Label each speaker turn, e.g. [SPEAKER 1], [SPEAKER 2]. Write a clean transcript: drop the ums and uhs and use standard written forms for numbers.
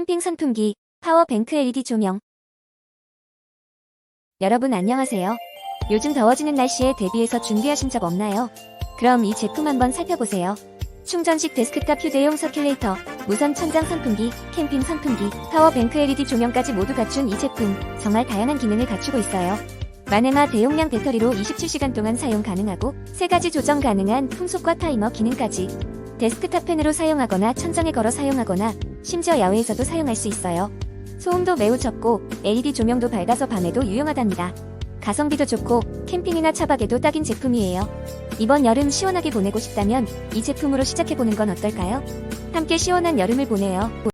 [SPEAKER 1] 캠핑 선풍기, 파워뱅크 LED 조명. 여러분 안녕하세요. 요즘 더워지는 날씨에 대비해서 준비하신 적 없나요? 그럼 이 제품 한번 살펴보세요. 충전식 데스크탑 휴대용 서큘레이터, 무선 천장 선풍기, 캠핑 선풍기, 파워뱅크 LED 조명까지 모두 갖춘 이 제품, 정말 다양한 기능을 갖추고 있어요. 만행아 대용량 배터리로 27시간 동안 사용 가능하고 3가지 조정 가능한 풍속과 타이머 기능까지. 데스크탑 팬으로 사용하거나 천장에 걸어 사용하거나 심지어 야외에서도 사용할 수 있어요. 소음도 매우 적고 LED 조명도 밝아서 밤에도 유용하답니다. 가성비도 좋고 캠핑이나 차박에도 딱인 제품이에요. 이번 여름 시원하게 보내고 싶다면 이 제품으로 시작해보는 건 어떨까요? 함께 시원한 여름을 보내요.